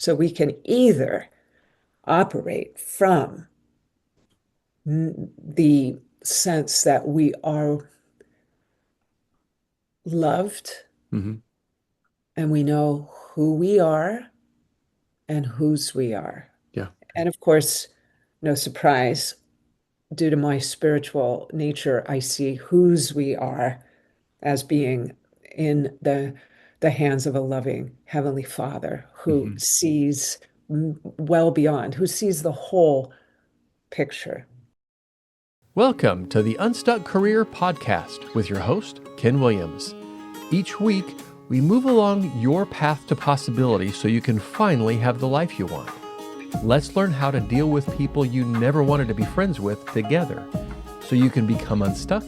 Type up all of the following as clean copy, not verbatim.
So we can either operate from the sense that we are loved Hmm. and we know who we are and whose we are. Yeah. And of course, no surprise, due to my spiritual nature, I see whose we are as being in the hands of a loving Heavenly Father who Hmm. sees well beyond, who sees the whole picture. Welcome to the Unstuck Career Podcast with your host, Ken Williams. Each week, we move along your path to possibility so you can finally have the life you want. Let's learn how to deal with people you never wanted to be friends with together so you can become unstuck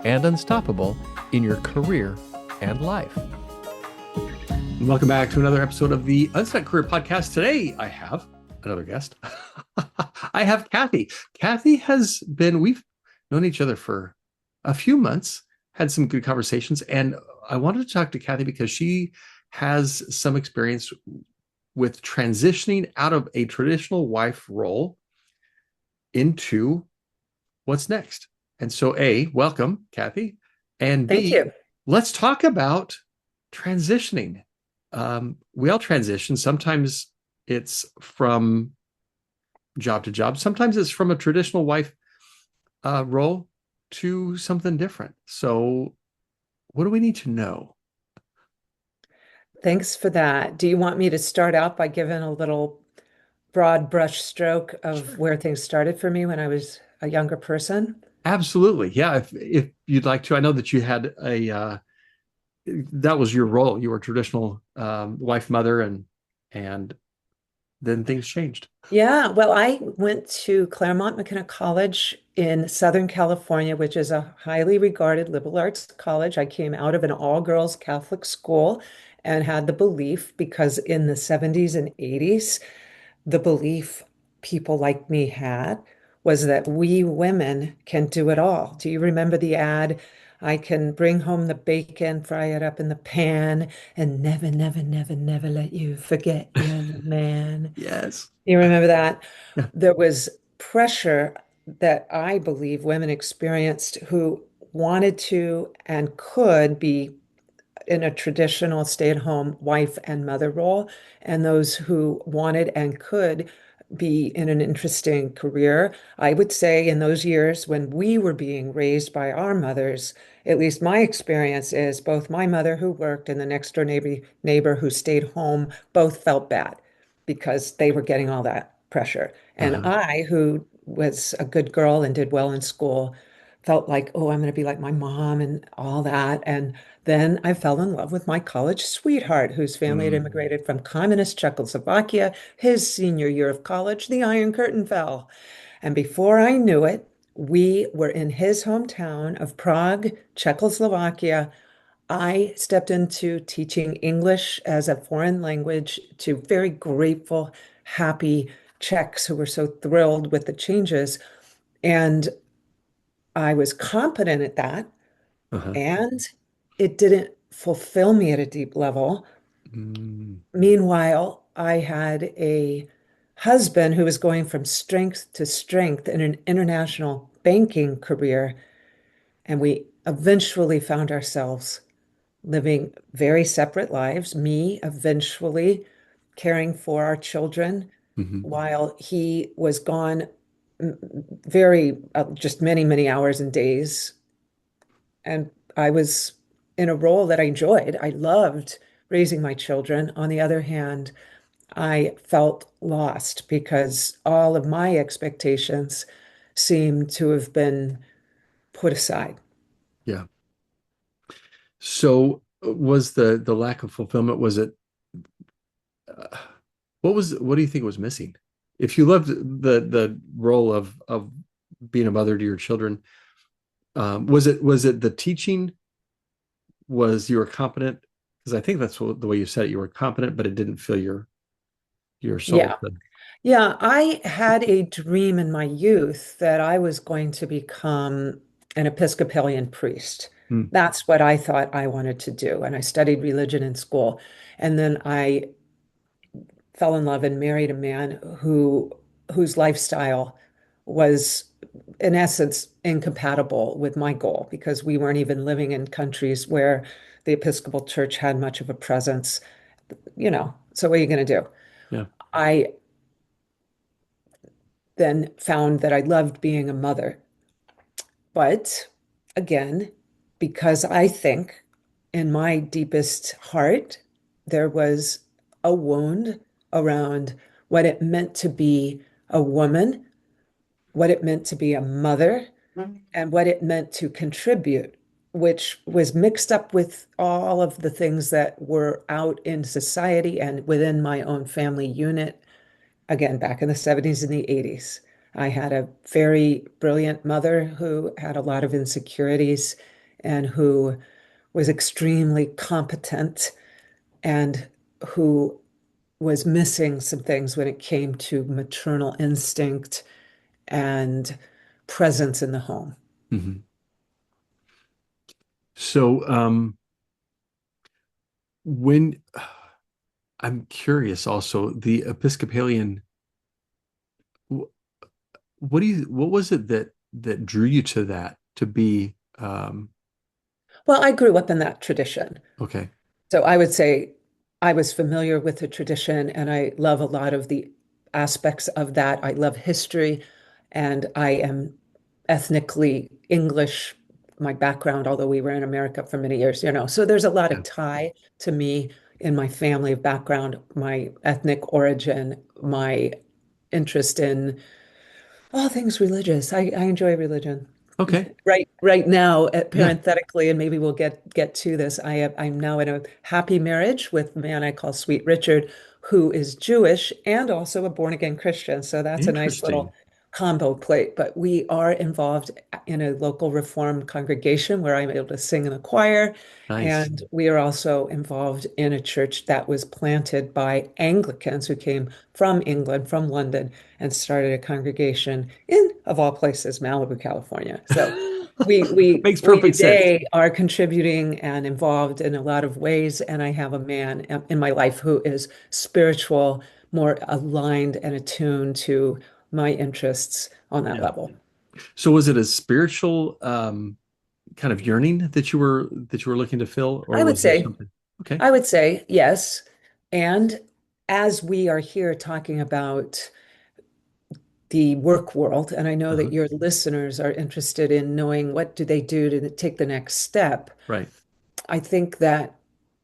and unstoppable in your career and life. Welcome back to another episode of the Unstuck Career Podcast. Today, I have another guest. I have Kathy. We've known each other for a few months, had some good conversations, and I wanted to talk to Kathy because she has some experience with transitioning out of a traditional wife role into what's next. And so, A, welcome, Kathy. And Thank B, you. let's talk about transitioning. We all transition. Sometimes it's from job to job. Sometimes it's from a traditional wife role to something different. So, what do we need to know? Thanks for that. Do you want me to start out by giving a little broad brush stroke of Sure. where things started for me when I was a younger person? Absolutely. Yeah. If you'd like to, I know that you had that was your role. You were traditional wife, mother, and then things changed. Yeah, well, I went to Claremont McKenna College in Southern California, which is a highly regarded liberal arts college. I came out of an all-girls Catholic school and had the belief, because in the 70s and 80s, the belief people like me had was that we women can do it all. Do you remember the ad? I can bring home the bacon, fry it up in the pan, and never, never, never, never let you forget you're the man. Yes. You remember that? Yeah. There was pressure that I believe women experienced who wanted to and could be in a traditional stay-at-home wife and mother role, and those who wanted and could be in an interesting career. I would say in those years when we were being raised by our mothers, at least my experience is both my mother who worked and the next door neighbor who stayed home both felt bad because they were getting all that pressure. And Uh-huh. I, who was a good girl and did well in school, felt like, oh, I'm going to be like my mom and all that. And then I fell in love with my college sweetheart, whose family had Mm. immigrated from communist Czechoslovakia. His senior year of college, the Iron Curtain fell. And before I knew it, we were in his hometown of Prague, Czechoslovakia. I stepped into teaching English as a foreign language to very grateful, happy Czechs who were so thrilled with the changes. And I was competent at that. Uh-huh. And it didn't fulfill me at a deep level. Mm. Meanwhile, I had a husband who was going from strength to strength in an international banking career. And we eventually found ourselves living very separate lives, me eventually caring for our children Hmm. while he was gone very, just many, many hours and days. And I was in a role that I enjoyed. I loved raising my children. On the other hand, I felt lost because all of my expectations seemed to have been put aside. Yeah. So was the lack of fulfillment, was it uh, what do you think was missing? If you loved the role of being a mother to your children, was it the teaching? Was you were competent? Because I think that's the way you said it. You were competent, but it didn't fill your soul. Yeah. Yeah. I had a dream in my youth that I was going to become an Episcopalian priest. Mm. That's what I thought I wanted to do. And I studied religion in school. And then I fell in love and married a man whose lifestyle was in essence incompatible with my goal because we weren't even living in countries where the Episcopal Church had much of a presence, So what are you going to do? Yeah. I then found that I loved being a mother. But again, because I think in my deepest heart, there was a wound around what it meant to be a woman, what it meant to be a mother, and what it meant to contribute, which was mixed up with all of the things that were out in society and within my own family unit again, back in the 70s and the 80s. I had a very brilliant mother who had a lot of insecurities and who was extremely competent and who was missing some things when it came to maternal instinct and presence in the home. Hmm. So, when I'm curious also, the Episcopalian, what was it that drew you to that to be, Well, I grew up in that tradition. okay. So I would say I was familiar with the tradition and I love a lot of the aspects of that. I love history and I am ethnically English, my background, although we were in America for many years. So there's a lot Yeah. of tie to me in my family background, my ethnic origin, my interest in all things religious. I enjoy religion. Okay. Right now, Yeah. parenthetically, and maybe we'll get to this. I'm now in a happy marriage with the man I call Sweet Richard, who is Jewish and also a born again Christian. So that's a nice Interesting. little combo plate. But we are involved in a local Reformed congregation where I'm able to sing in the choir. Nice. And we are also involved in a church that was planted by Anglicans who came from England, from London, and started a congregation in, of all places, Malibu, California. So Makes we perfect sense. today are contributing and involved in a lot of ways. And I have a man in my life who is spiritual, more aligned and attuned to my interests on that Yeah. level. So was it a spiritual kind of yearning that you were looking to fill, or I would was there say, something? Okay. I would say yes. And as we are here talking about the work world, and I know Uh-huh. that your listeners are interested in knowing what do they do to take the next step. Right. I think that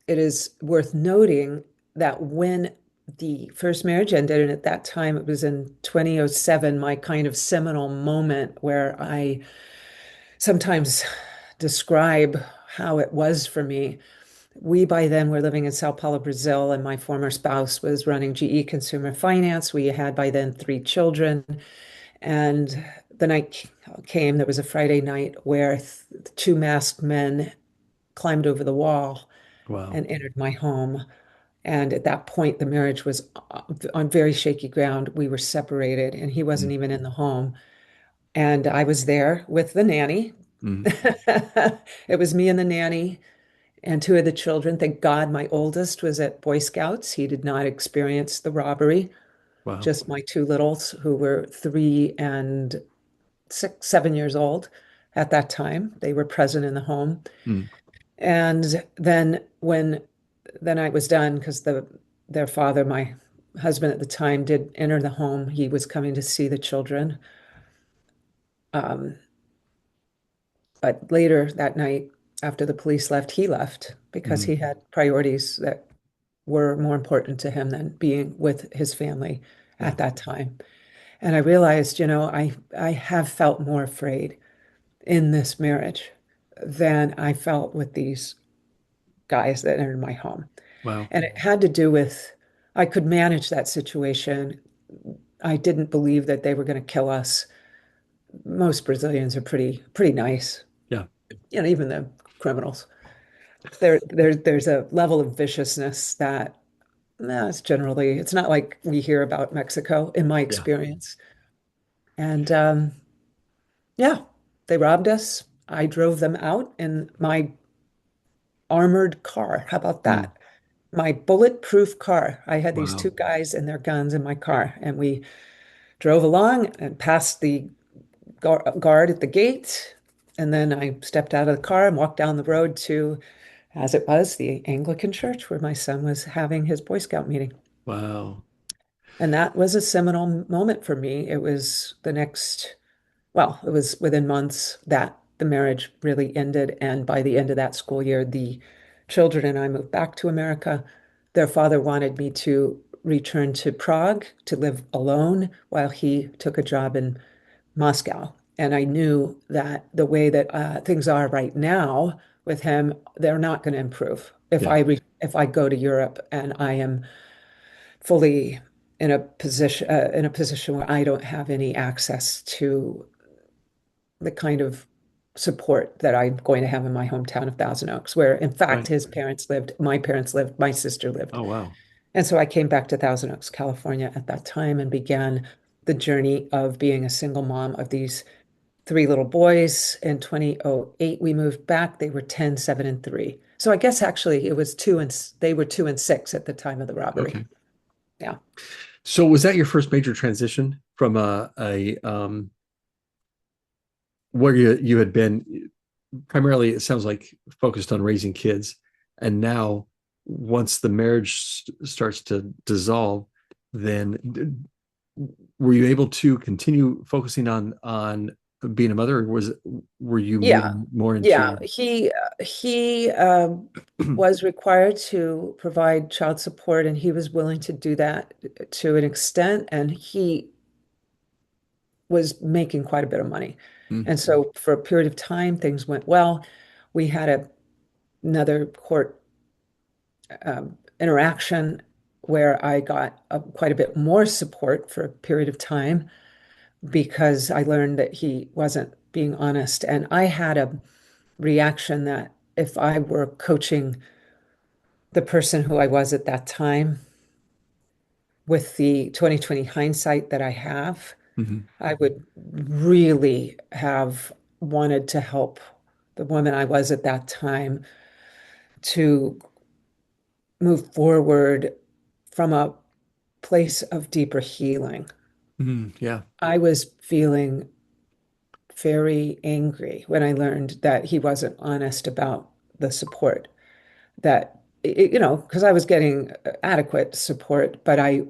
it is worth noting that when the first marriage ended, and at that time it was in 2007, my kind of seminal moment where I sometimes describe how it was for me. We by then were living in Sao Paulo, Brazil, and my former spouse was running GE Consumer Finance. We had by then 3 children. And the night came, there was a Friday night where 2 masked men climbed over the wall Wow. and entered my home. And at that point, the marriage was on very shaky ground. We were separated, and he Mm, wasn't even in the home. And I was there with the nanny. mm. It was me and the nanny and 2 of the children. Thank God my oldest was at Boy Scouts. He did not experience the robbery. Wow. Just my 2 littles, who were 3 and 6, 7 years old at that time. They were present in the home. Mm, And then I was done because their father, my husband at the time, did enter the home. He was coming to see the children. Um, but later that night, after the police left, he left because mm. he had priorities that were more important to him than being with his family Yeah. at that time. And I realized, I have felt more afraid in this marriage than I felt with these guys that entered my home. Wow. And it had to do with I could manage that situation. I didn't believe that they were going to kill us. Most Brazilians are pretty nice, Yeah. even the criminals. There's a level of viciousness that it's not like we hear about Mexico in my Yeah. experience. And yeah, they robbed us. I drove them out in my armored car. How about Mm. that? my bulletproof car. I had these two Wow. guys and their guns in my car, and we drove along and passed the guard at the gate. And then I stepped out of the car and walked down the road to, as it was, the Anglican church where my son was having his Boy Scout meeting. Wow. And that was a seminal moment for me. It was the next, well, it was within months that the marriage really ended. And by the end of that school year, the children and I moved back to America. Their father wanted me to return to Prague to live alone while he took a job in Moscow. And I knew that the way that things are right now with him, they're not going to improve Yeah. if I go to Europe and I am fully in a position where I don't have any access to the kind of support that I'm going to have in my hometown of Thousand Oaks, where in fact Right. his parents lived, my parents lived, my sister lived. Oh, wow. And so I came back to Thousand Oaks, California at that time and began the journey of being a single mom of these three little boys. In 2008, we moved back. They were 10, 7, and 3. So I guess actually it was they were 2 and 6 at the time of the robbery. Okay. Yeah. So was that your first major transition from where you had been primarily, it sounds like, focused on raising kids, and now once the marriage starts to dissolve, then were you able to continue focusing on being a mother, or were you Yeah. moving more Yeah. into He was required to provide child support and he was willing to do that to an extent. And he was making quite a bit of money. Mm, And so for a period of time, things went well. We had another court interaction where I got quite a bit more support for a period of time because I learned that he wasn't being honest. And I had a reaction that if I were coaching the person who I was at that time with the 2020 hindsight that I have, mhm, I would really have wanted to help the woman I was at that time to move forward from a place of deeper healing. yeah. I was feeling very angry when I learned that he wasn't honest about the support that, because I was getting adequate support, but I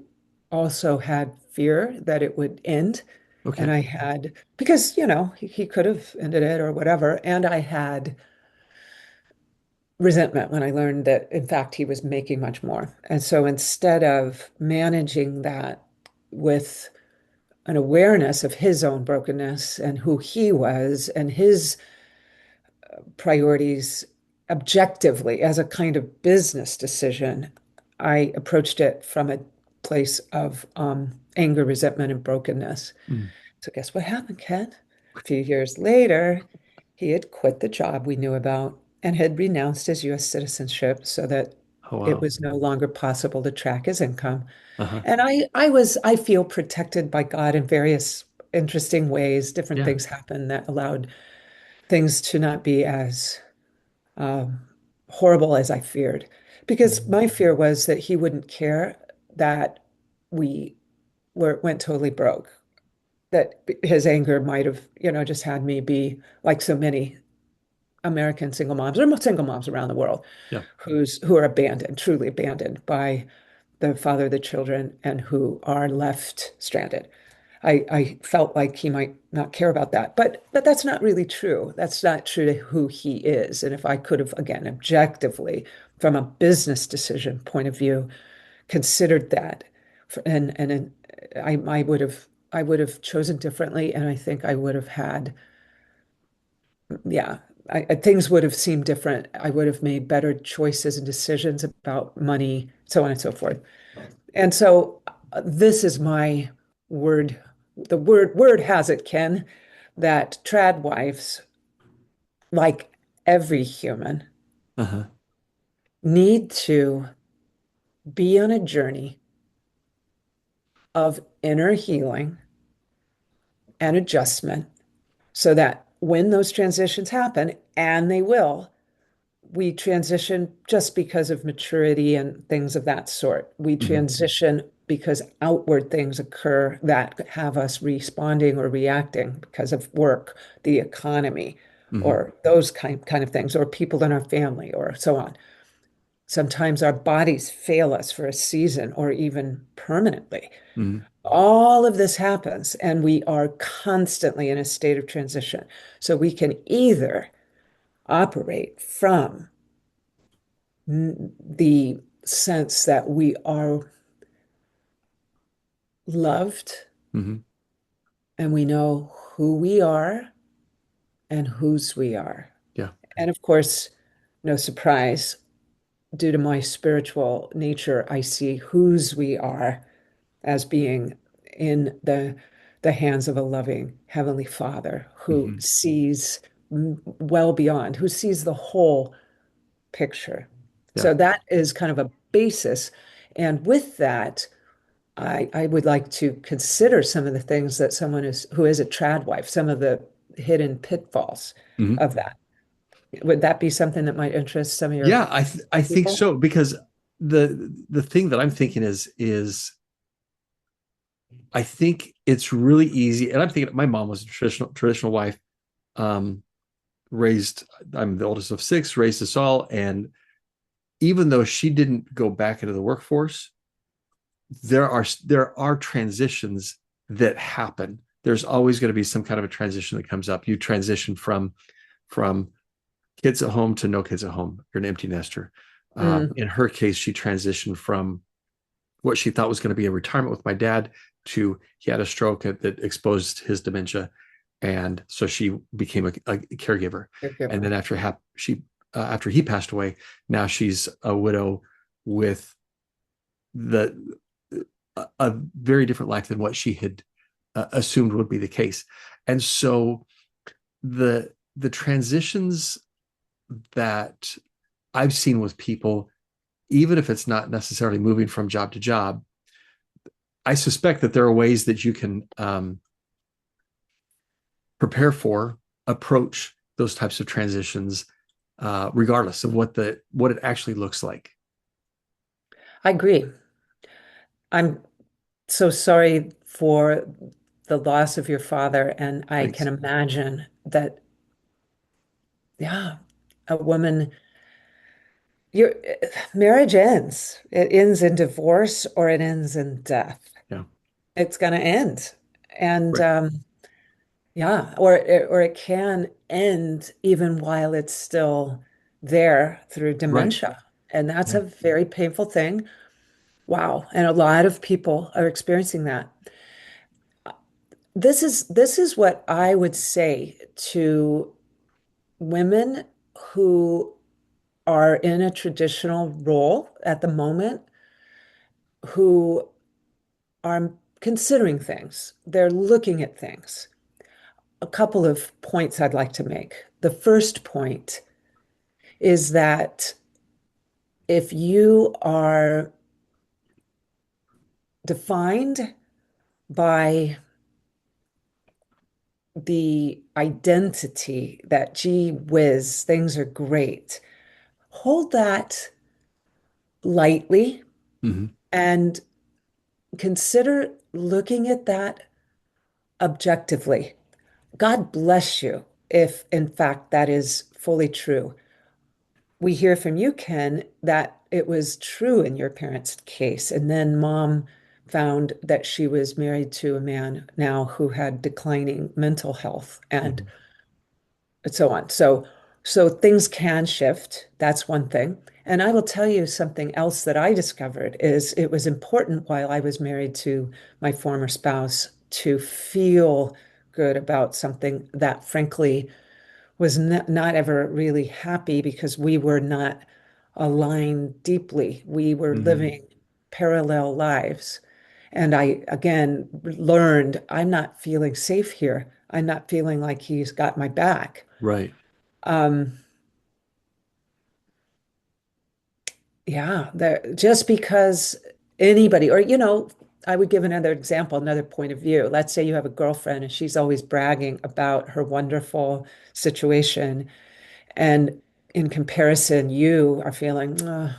also had fear that it would end. And Okay. I had, because, he could have ended it or whatever. And I had resentment when I learned that, in fact, he was making much more. And so instead of managing that with an awareness of his own brokenness and who he was and his priorities objectively as a kind of business decision, I approached it from a place of anger, resentment, and brokenness. Mm. So guess what happened, Ken? A few years later, he had quit the job we knew about and had renounced his U.S. citizenship so that Oh, it wow. was no longer possible to track his income. Uh-huh. And I feel protected by God in various interesting ways. Different Yeah. things happened that allowed things to not be as um, horrible as I feared. Because Mhm. my fear was that he wouldn't care that we went totally broke, that his anger might have, just had me be like so many American single moms or single moms around the world Yeah. who are abandoned, truly abandoned by the father of the children and who are left stranded. I felt like he might not care about that, but that's not really true. That's not true to who he is. And if I could have, again, objectively, from a business decision point of view, considered that, and I would have chosen differently, and I think I would have had, yeah, things would have seemed different. I would have made better choices and decisions about money, so on and so forth. And so this is my word. The word has it, Ken, that trad wives, like every human, Uh-huh. need to be on a journey of inner healing and adjustment so that when those transitions happen, and they will, we transition just because of maturity and things of that sort. We Hmm. transition because outward things occur that have us responding or reacting because of work, the economy, Hmm. or those kind of things, or people in our family, or so on. Sometimes our bodies fail us for a season or even permanently. Hmm. All of this happens, and we are constantly in a state of transition. So we can either operate from the sense that we are loved Hmm. and we know who we are and whose we are. Yeah. And of course, no surprise, due to my spiritual nature, I see whose we are as being in the hands of a loving Heavenly Father who Hmm. sees well beyond, who sees the whole picture. Yeah. So that is kind of a basis. And with that, I would like to consider some of the things that someone is who is a trad wife, some of the hidden pitfalls Hmm. of that. Would that be something that might interest some of your Yeah, I think people? so because the thing that I'm thinking is I think it's really easy, and I'm thinking my mom was a traditional wife, um, raised. I'm the oldest of six, raised us all, and even though she didn't go back into the workforce, there are transitions that happen. There's always going to be some kind of a transition that comes up. You transition from kids at home to no kids at home. You're an empty nester. Mm, In her case, she transitioned from what she thought was going to be a retirement with my dad to he had a stroke that exposed his dementia, and so she became a caregiver. And caregiver. then after he passed away, now she's a widow with the a very different life than what she had assumed would be the case. And so the transitions that I've seen with people, even if it's not necessarily moving from job to job, I suspect that there are ways that you can prepare for, approach those types of transitions, regardless of what it actually looks like. I agree. I'm so sorry for the loss of your father, and I can Thanks. imagine that, yeah, a woman, your marriage ends. It ends in divorce or it ends in death. Yeah. It's going to end. And Right. yeah, or it can end even while it's still there through Right. dementia. And that's Yeah. a very painful thing. Wow. And a lot of people are experiencing that. This is what I would say to women who are in a traditional role at the moment, who are considering things. They're looking at things. A couple of points I'd like to make. The first point is that if you are defined by the identity that, gee whiz, things are great, hold that lightly Hmm. and consider looking at that objectively. God bless you if, in fact, that is fully true. We hear from you, Ken, that it was true in your parents' case. And then mom found that she was married to a man now who had declining mental health and Hmm. so on. So things can shift. That's one thing. And I will tell you something else that I discovered is it was important while I was married to my former spouse to feel good about something that frankly was not ever really happy because we were not aligned deeply. We were Hmm. living parallel lives. And I, again, learned I'm not feeling safe here. I'm not feeling like he's got my back. Right. Um, yeah, just because anybody, or, I would give another example, another point of view. Let's say you have a girlfriend and she's always bragging about her wonderful situation. And in comparison, you are feeling, oh,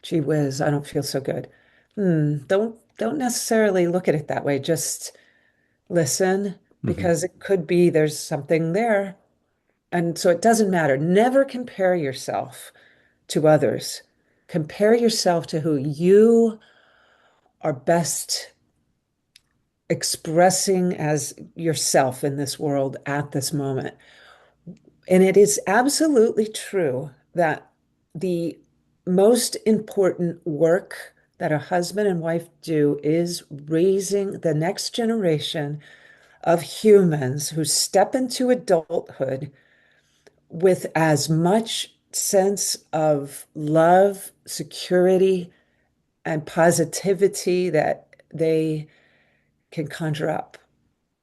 gee whiz, I don't feel so good. Don't necessarily look at it that way. Just listen, Hmm. because it could be there's something there. And so it doesn't matter. Never compare yourself to others. Compare yourself to who you are best expressing as yourself in this world at this moment. And it is absolutely true that the most important work that a husband and wife do is raising the next generation of humans who step into adulthood with as much sense of love, security, and positivity that they can conjure up.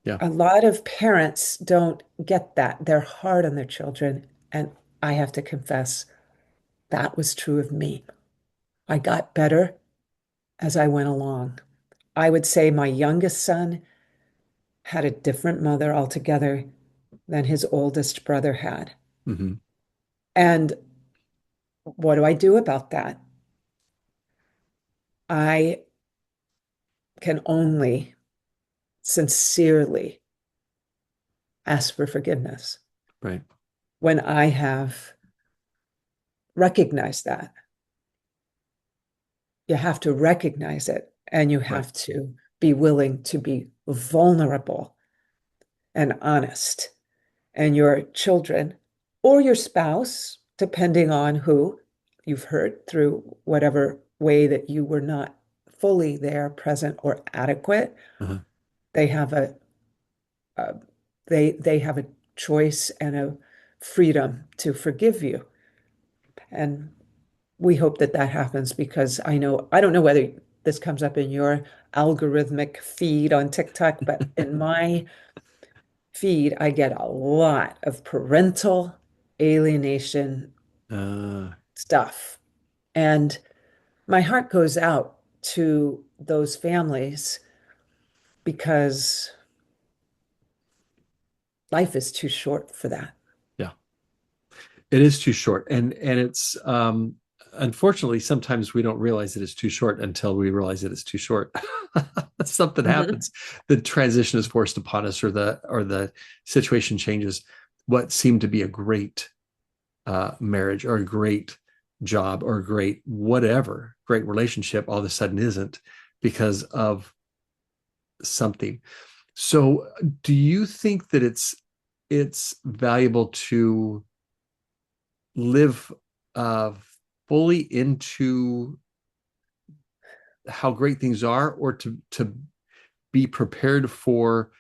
Yeah. A lot of parents don't get that. They're hard on their children. And I have to confess, that was true of me. I got better as I went along. I would say my youngest son had a different mother altogether than his oldest brother had. Hmm. And what do I do about that? I can only sincerely ask for forgiveness Right. when I have recognized that. You have to recognize it and you Right. have to be willing to be vulnerable and honest. And your children or your spouse, depending on who you've hurt through whatever way that you were not fully there, present, or adequate, Uh-huh. they have a they have a choice and a freedom to forgive you. And we hope that that happens because I don't know whether this comes up in your algorithmic feed on TikTok, but in my feed, I get a lot of parental alienation Uh, stuff. And my heart goes out to those families because life is too short for that. yeah. It is too short, and it's unfortunately sometimes we don't realize that it's too short until we realize that it's too short. Something Mhm. happens, the transition is forced upon us, or the situation changes. What seemed to be a great marriage or a great job or a great whatever, great relationship, all of a sudden isn't because of something. So, do you think that it's valuable to live uh, fully into how great things are, or to be prepared for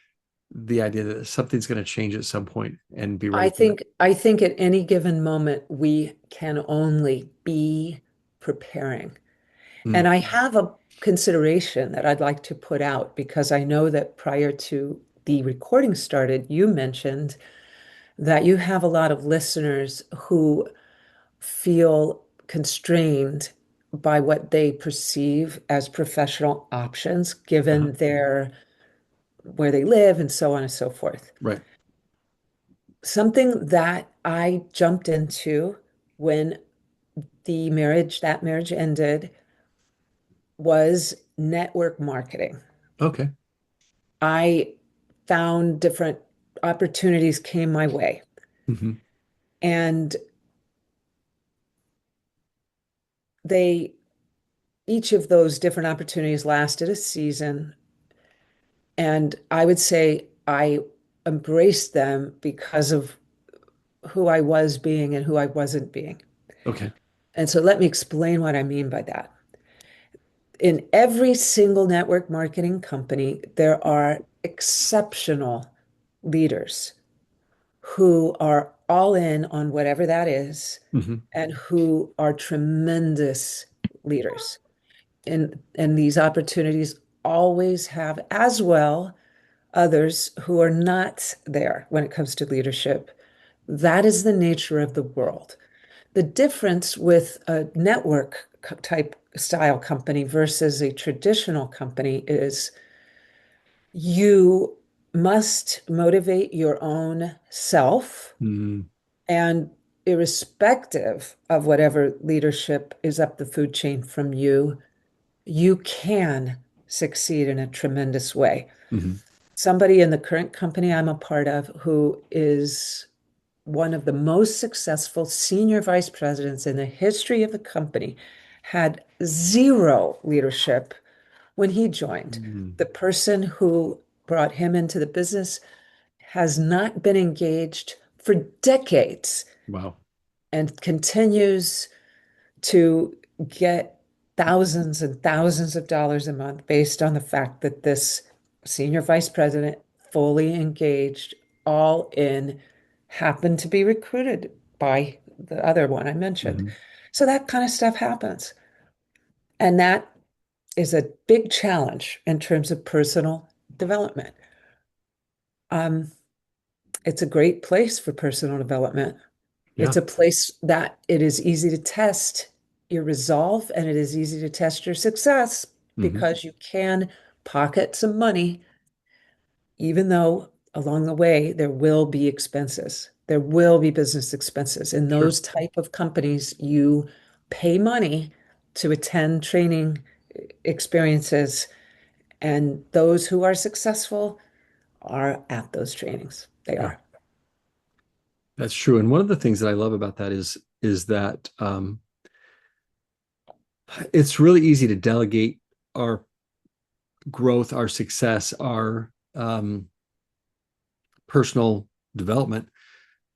the idea that something's going to change at some point and be ready for that? I think at any given moment we can only be preparing. Mm. And I have a consideration that I'd like to put out because I know that prior to the recording started, you mentioned that you have a lot of listeners who feel constrained by what they perceive as professional options Uh-huh. given their where they live and so on and so forth. Right. Something that I jumped into when that marriage ended was network marketing. Okay. I found different opportunities came my way. Hmm. And they, each of those different opportunities lasted a season. And I would say I embraced them because of who I was being and who I wasn't being. Okay. And so let me explain what I mean by that. In every single network marketing company, there are exceptional leaders who are all in on whatever that is Hmm. and who are tremendous leaders. And these opportunities always have as well others who are not there when it comes to leadership. That is the nature of the world. The difference with a network type style company versus a traditional company is you must motivate your own self. Mm. And irrespective of whatever leadership is up the food chain from you, you can succeed in a tremendous way. Hmm. Somebody in the current company I'm a part of who is one of the most successful senior vice presidents in the history of the company had zero leadership when he joined. Mm. The person who brought him into the business has not been engaged for decades Wow. and continues to get thousands and thousands of dollars a month based on the fact that this senior vice president, fully engaged, all in, happened to be recruited by the other one I mentioned. Hmm. So that kind of stuff happens. And that is a big challenge in terms of personal development. Um, it's a great place for personal development. It's Yeah. a place that it is easy to test your resolve and it is easy to test your success Hmm. because you can pocket some money, even though along the way there will be expenses. There will be business expenses. In Sure. those type of companies, you pay money to attend training experiences, and those who are successful are at those trainings. They Yeah, are. that's true. And one of the things that I love about that is that it's really easy to delegate our growth, our success, our personal development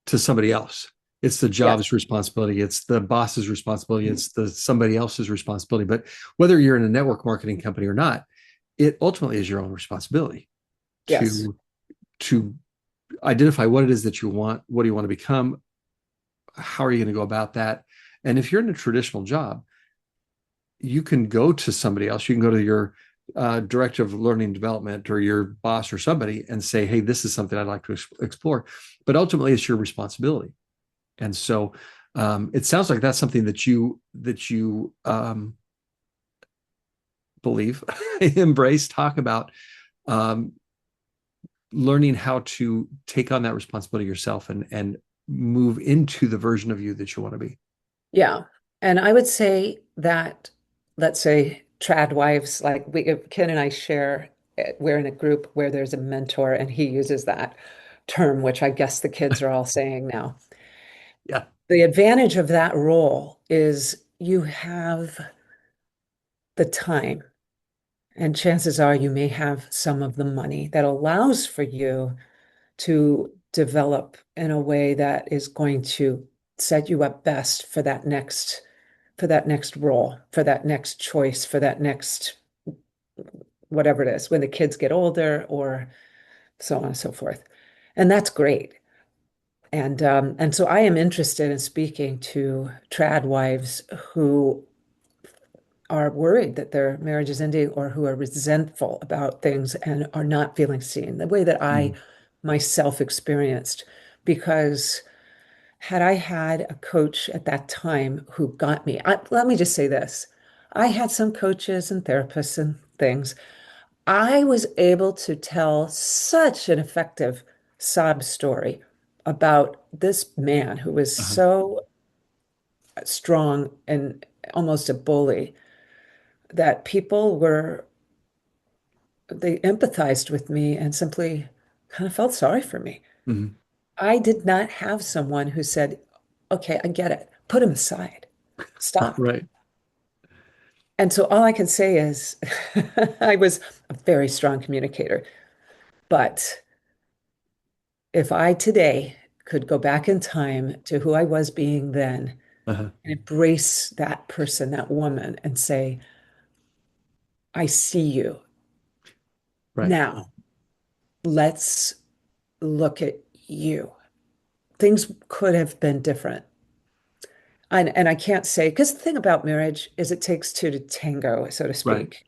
to somebody else. It's the Yes. job's responsibility. It's the boss's responsibility. It's the somebody else's responsibility. But whether you're in a network marketing company or not, it ultimately is your own responsibility Yes. to to identify what it is that you want. What do you want to become? How are you going to go about that? And if you're in a traditional job, you can go to somebody else. You can go to your director of learning and development or your boss or somebody and say, hey, this is something I'd like to explore. But ultimately, it's your responsibility. And so it sounds like that's something that you believe, embrace, talk about, um, learning how to take on that responsibility yourself and move into the version of you that you want to be. Yeah. And I would say that, let's say, trad wives, like Ken and I share, we're in a group where there's a mentor and he uses that term, which I guess the kids are all saying now. Yeah. The advantage of that role is you have the time, and chances are you may have some of the money that allows for you to develop in a way that is going to set you up best for that next role, for that next choice, for that next whatever it is, when the kids get older or so on and so forth. And that's great. And so I am interested in speaking to trad wives who are worried that their marriage is ending or who are resentful about things and are not feeling seen the way that I Mhm. myself experienced. Because had I had a coach at that time who got me, let me just say this. I had some coaches and therapists and things. I was able to tell such an effective sob story about this man who was Uh-huh. so strong and almost a bully that they empathized with me and simply kind of felt sorry for me. Mhm. I did not have someone who said, okay, I get it. Put him aside. Stop. Right. And so all I can say is I was a very strong communicator. But if I today could go back in time to who I was being then Uh-huh. and embrace that person, that woman, and say, I see you. Right. Now, let's look at you. Things could have been different. And I can't say, because the thing about marriage is it takes two to tango, so to Right. speak.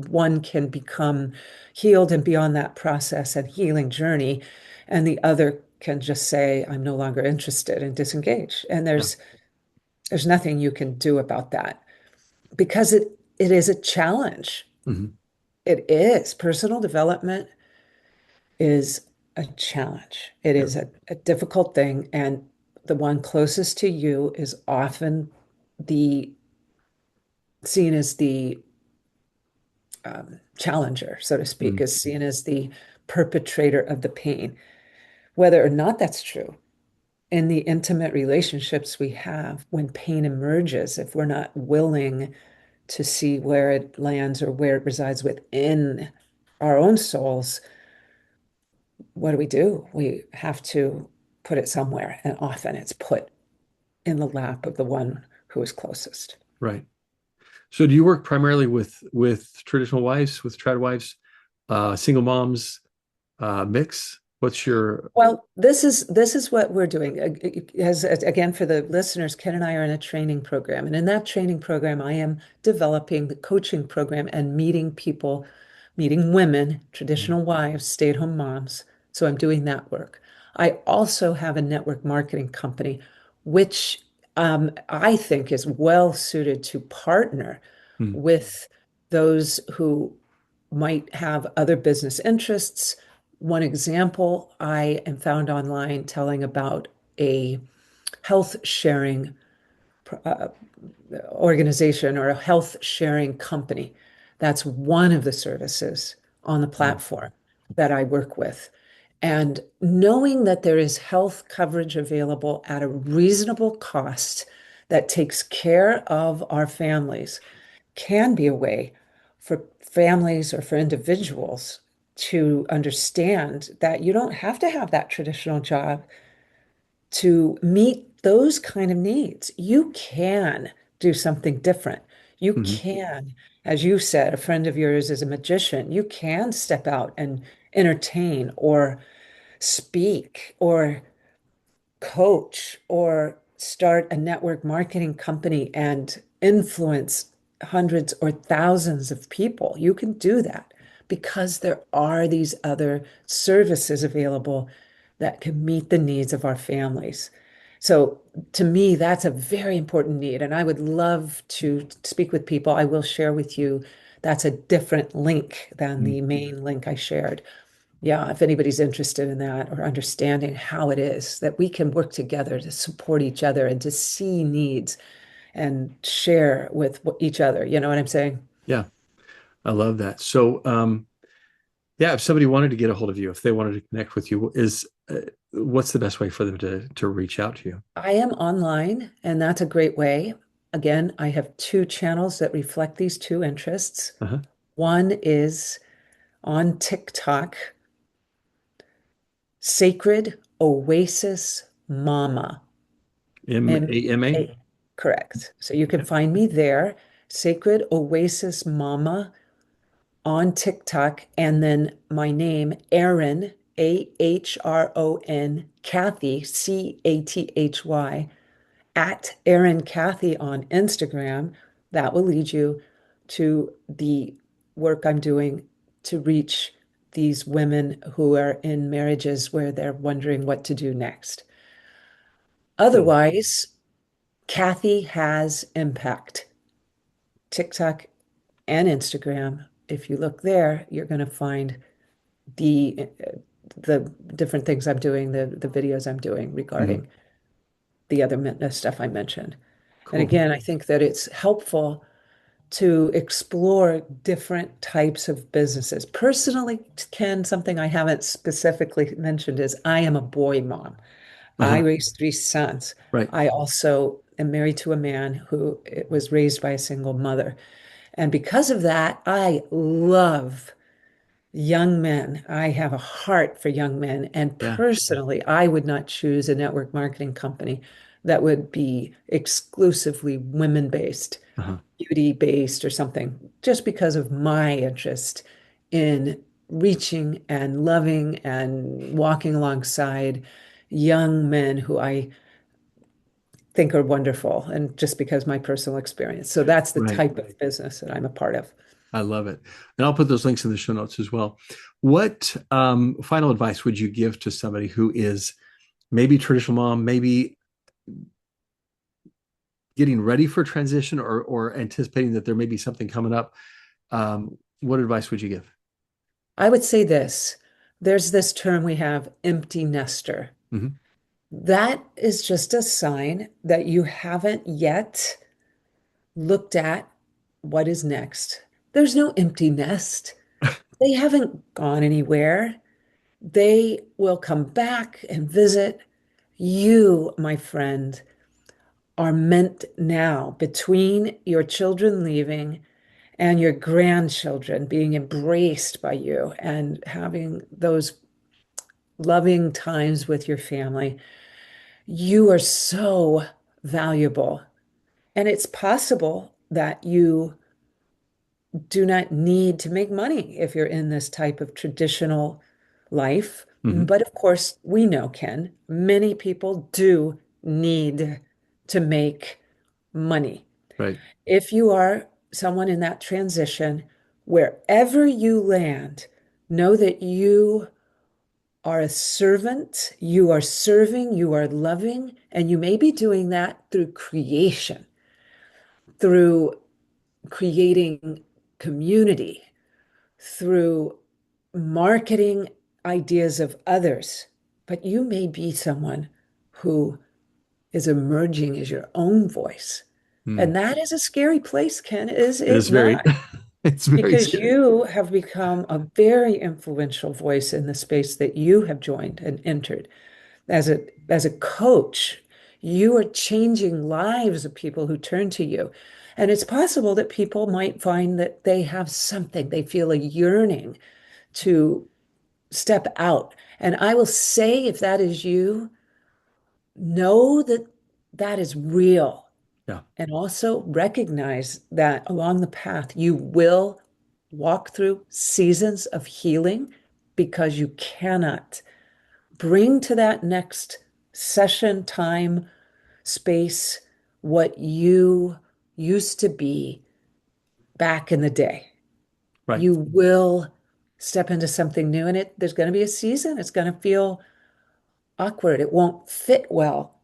One can become healed and be on that process and healing journey, and the other can just say, I'm no longer interested and disengage. And Yeah. there's nothing you can do about that because it is a challenge. Mhm. It is. Personal development is a challenge. It Yeah. is a difficult thing. And the one closest to you is often the seen as the challenger, so to speak, Mm. is seen as the perpetrator of the pain. Whether or not that's true, in the intimate relationships we have, when pain emerges, if we're not willing to see where it lands or where it resides within our own souls, what do? We have to put it somewhere, and often it's put in the lap of the one who is closest. Right. So do you work primarily with traditional wives, with trad wives, single moms, mix? What's your Well, this is what we're doing. As again, for the listeners, Ken and I are in a training program, and in that training program, I am developing the coaching program and meeting people, meeting women, traditional wives, stay-at-home moms. So I'm doing that work. I also have a network marketing company, which I think is well suited to partner Mm. with those who might have other business interests. One example I am found online telling about a health sharing uh, organization or a health sharing company. That's one of the services on the Mm. platform that I work with. And knowing that there is health coverage available at a reasonable cost that takes care of our families can be a way for families or for individuals to understand that you don't have to have that traditional job to meet those kind of needs. You can do something different. You Mhm. can, as you said, a friend of yours is a magician. You can step out and entertain or speak or coach or start a network marketing company and influence hundreds or thousands of people. You can do that because there are these other services available that can meet the needs of our families. So, to me, that's a very important need. And I would love to speak with people. I will share with you that's a different link than Mm. the main link I shared. Yeah, if anybody's interested in that or understanding how it is that we can work together to support each other and to see needs and share with each other. You know what I'm saying? Yeah, I love that. So, yeah, if somebody wanted to get a hold of you, if they wanted to connect with you, what's the best way for them to reach out to you? I am online, and that's a great way. Again, I have two channels that reflect these two interests. Uh-huh. One is on TikTok, Sacred Oasis Mama. MAMA? MA. Correct. So you can Okay. find me there, Sacred Oasis Mama on TikTok, and then my name, Aaron, Ahron, Kathy, Cathy, at Aaron Kathy on Instagram. That will lead you to the work I'm doing to reach these women who are in marriages where they're wondering what to do next. Cool. Otherwise, Kathy has impact. TikTok and Instagram. If you look there, you're going to find the different things I'm doing, the videos I'm doing Mhm. regarding the other stuff I mentioned. And Cool. again, I think that it's helpful to explore different types of businesses. Personally, Ken, something I haven't specifically mentioned is I am a boy mom. I Uh-huh. raised three sons. Right. I also am married to a man who was raised by a single mother. And because of that, I love young men. I have a heart for young men. And Yeah. personally, I would not choose a network marketing company that would be exclusively women-based, Uh-huh. beauty-based, or something, just because of my interest in reaching and loving and walking alongside young men who I think are wonderful, and just because my personal experience. So that's the Right. type of business that I'm a part of. I love it. And I'll put those links in the show notes as well. What final advice would you give to somebody who is maybe traditional mom, maybe getting ready for transition or anticipating that there may be something coming up? What advice would you give? I would say this. There's this term we have, empty nester. Hmm. that is just a sign that you haven't yet looked at what is next. There's no empty nest. They haven't gone anywhere. They will come back and visit. You, my friend, are meant now between your children leaving and your grandchildren being embraced by you and having those loving times with your family. You are so valuable. And it's possible that you do not need to make money if you're in this type of traditional life. Hmm. But of course, we know, Ken, many people do need to make money. Right. If you are someone in that transition, wherever you land, know that you are a servant, you are serving, you are loving, and you may be doing that through creation, through creating community, through marketing ideas of others. But you may be someone who is emerging as your own voice. Hmm. And that is a scary place, Ken, is It it is very, not? it's very Because scary. you have become a very influential voice in the space that you have joined and entered. As a coach, you are changing lives of people who turn to you. And it's possible that people might find that they have something, they feel a yearning to step out. And I will say, if that is you, know that that is real. Yeah. And also recognize that along the path, you will walk through seasons of healing because you cannot bring to that next session, time, space, what you used to be back in the day. Right. You will step into something new, and there's going to be a season. It's going to feel awkward. It won't fit well.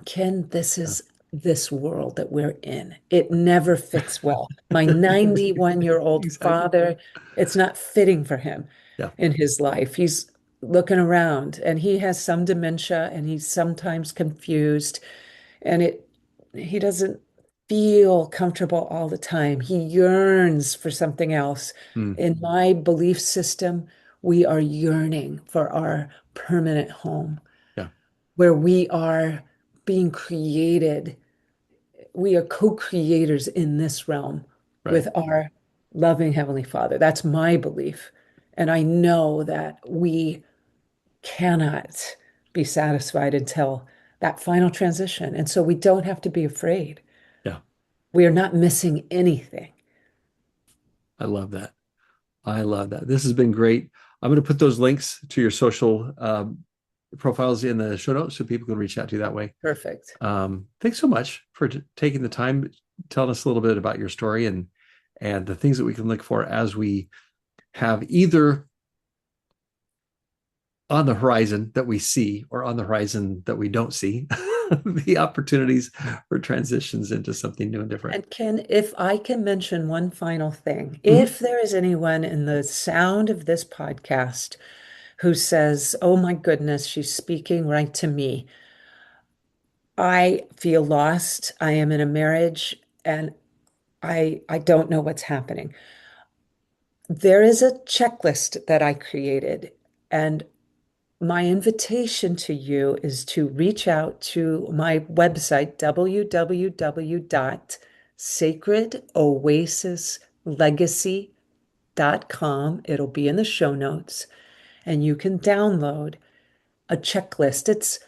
Ken, this Yeah. is this world that we're in. It never fits well. My 91-year-old Exactly. father, it's not fitting for him Yeah. in his life. He's looking around and he has some dementia and he's sometimes confused and he doesn't feel comfortable all the time. He yearns for something else. Hmm. In my belief system, we are yearning for our permanent home Yeah. where we are being created. We are co-creators in this realm Right. with our loving Heavenly Father. That's my belief. And I know that we cannot be satisfied until that final transition. And so we don't have to be afraid. Yeah. We are not missing anything. I love that. I love that. This has been great. I'm going to put those links to your social profiles in the show notes so people can reach out to you that way. Perfect. Thanks so much for taking the time, telling us a little bit about your story and the things that we can look for as we have either on the horizon that we see or on the horizon that we don't see the opportunities for transitions into something new and different. And Ken, if I can mention one final thing, Mhm. if there is anyone in the sound of this podcast who says, "Oh my goodness, she's speaking right to me. I feel lost. I am in a marriage and I don't know what's happening." There is a checklist that I created, and my invitation to you is to reach out to my website, www.sacredoasislegacy.com. It'll be in the show notes, and you can download a checklist. It's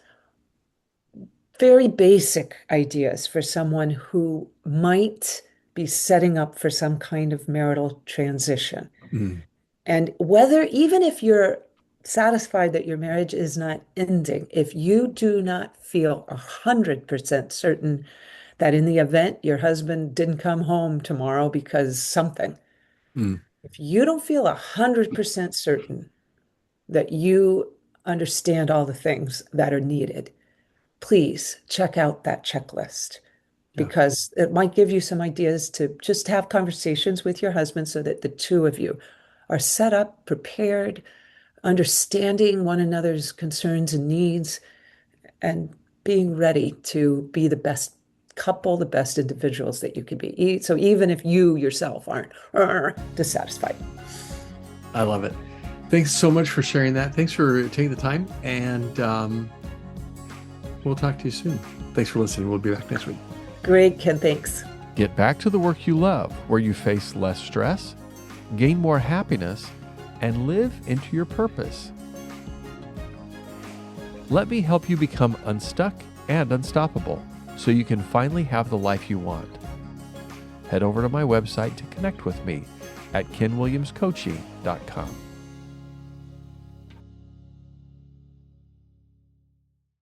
very basic ideas for someone who might be setting up for some kind of marital transition. Mm. And whether, even if you're satisfied that your marriage is not ending, if you do not feel 100% certain that in the event your husband didn't come home tomorrow because something, Mm. if you don't feel 100% certain that you understand all the things that are needed, please check out that checklist Yeah. because it might give you some ideas to just have conversations with your husband so that the two of you are set up, prepared, understanding one another's concerns and needs, and being ready to be the best couple, the best individuals that you can be. So even if you yourself aren't dissatisfied. I love it. Thanks so much for sharing that. Thanks for taking the time, and we'll talk to you soon. Thanks for listening. We'll be back next week. Great, Ken. Thanks. Get back to the work you love, where you face less stress, gain more happiness, and live into your purpose. Let me help you become unstuck and unstoppable so you can finally have the life you want. Head over to my website to connect with me at kenwilliamscoaching.com.